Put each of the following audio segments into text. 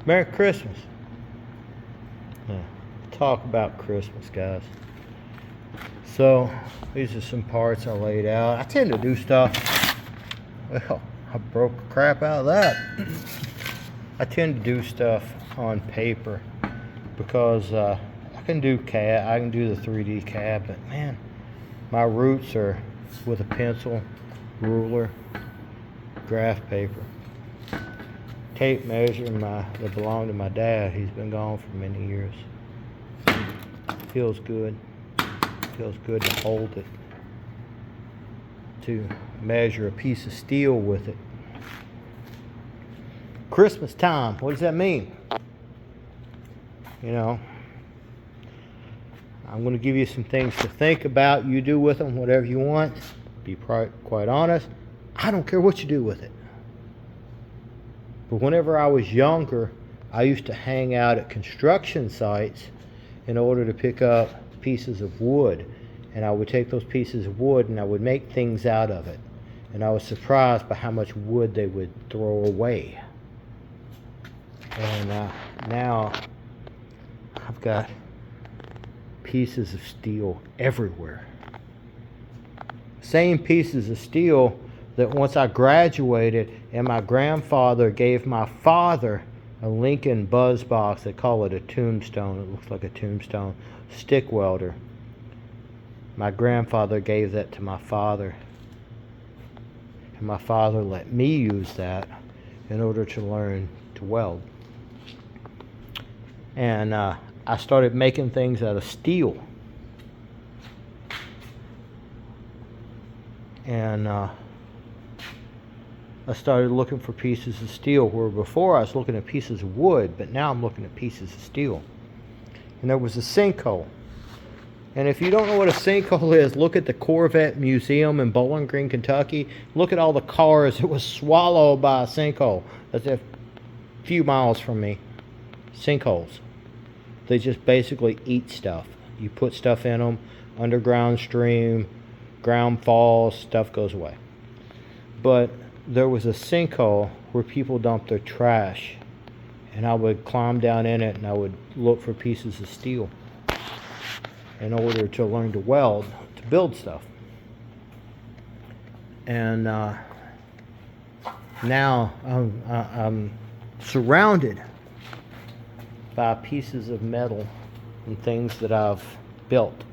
Merry Christmas. Yeah, talk about Christmas, guys. So, these are some parts I laid out. I tend to do stuff. Well, I broke the crap out of that. I tend to do stuff on paper because I can do CAD. I can do the 3D CAD, but man, my roots are with a pencil, ruler, graph paper. Tape measure that belonged to my dad. He's been gone for many years. Feels good. Feels good to hold it. To measure a piece of steel with it. Christmas time. What does that mean? You know, I'm going to give you some things to think about. You do with them whatever you want. Be quite honest. I don't care what you do with it. But whenever I was younger, I used to hang out at construction sites in order to pick up pieces of wood. And I would take those pieces of wood and I would make things out of it. And I was surprised by how much wood they would throw away. And now I've got pieces of steel everywhere. Same pieces of steel that once I graduated and my grandfather gave my father a Lincoln buzz box. They call it a tombstone. It looks like a tombstone stick welder. My grandfather gave that to my father. And my father let me use that in order to learn to weld. And I started making things out of steel. And I started looking for pieces of steel, where before I was looking at pieces of wood, but now I'm looking at pieces of steel. And there was a sinkhole. And if you don't know what a sinkhole is, look at the Corvette Museum in Bowling Green, Kentucky. Look at all the cars that was swallowed by a sinkhole. That's a few miles from me. Sinkholes. They just basically eat stuff. You put stuff in them, underground stream, ground falls, stuff goes away. But there was a sinkhole where people dumped their trash. And I would climb down in it and I would look for pieces of steel in order to learn to weld, to build stuff. And now I'm surrounded by pieces of metal and things that I've built.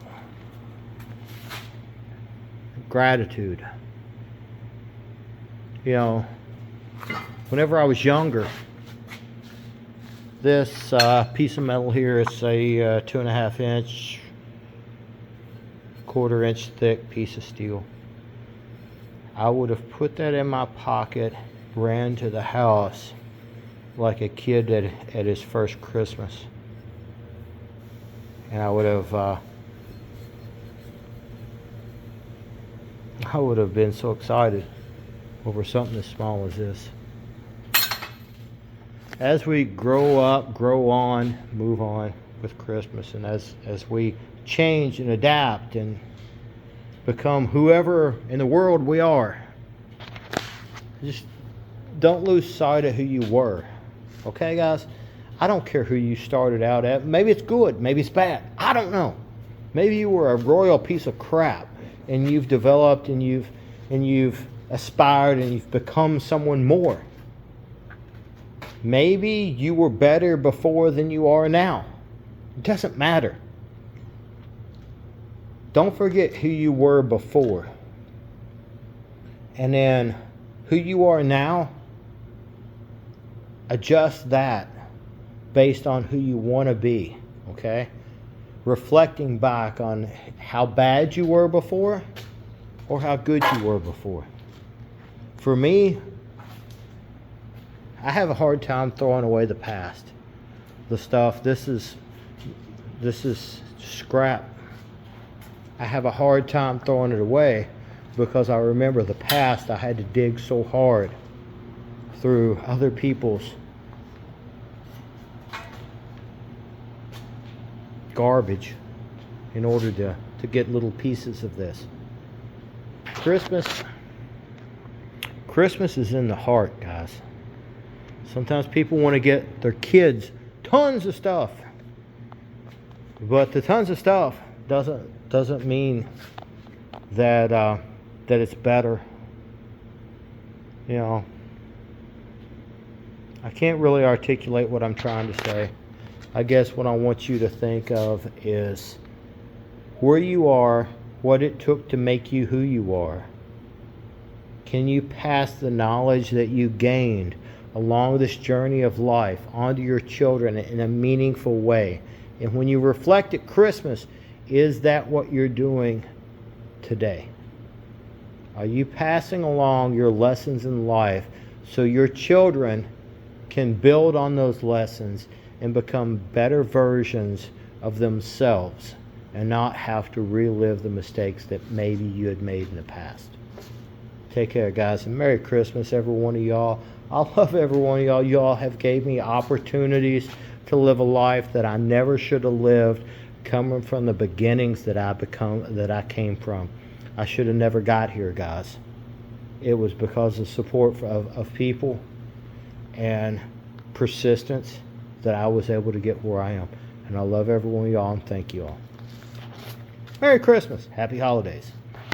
Gratitude. You know, whenever I was younger, this piece of metal here is a 2.5 inch, 1/4 inch thick piece of steel. I would have put that in my pocket, ran to the house like a kid at his first Christmas. And I would have been so excited over something as small as this. As we grow up, grow on, move on with Christmas, and as we change and adapt and become whoever in the world we are, just don't lose sight of who you were. Okay, guys? I don't care who you started out at. Maybe it's good, maybe it's bad. I don't know. Maybe you were a royal piece of crap and you've developed and you've aspired and you've become someone more. Maybe you were better before than you are now. It doesn't matter. Don't forget who you were before. And then who you are now, adjust that based on who you want to be, okay? Reflecting back on how bad you were before or how good you were before. For me, I have a hard time throwing away the past. The stuff, this is scrap. I have a hard time throwing it away because I remember the past. I had to dig so hard through other people's garbage in order to get little pieces of this. Christmas is in the heart, guys. Sometimes people want to get their kids tons of stuff. But the tons of stuff doesn't mean that that it's better. You know, I can't really articulate what I'm trying to say. I guess what I want you to think of is where you are, what it took to make you who you are. Can you pass the knowledge that you gained along this journey of life onto your children in a meaningful way? And when you reflect at Christmas, is that what you're doing today? Are you passing along your lessons in life so your children can build on those lessons and become better versions of themselves and not have to relive the mistakes that maybe you had made in the past? Take care, guys, and Merry Christmas, every one of y'all. I love every one of y'all. Y'all have gave me opportunities to live a life that I never should have lived, coming from the beginnings that I came from. I should have never got here, guys. It was because of support of people and persistence that I was able to get where I am. And I love every one of y'all, and thank you all. Merry Christmas. Happy holidays.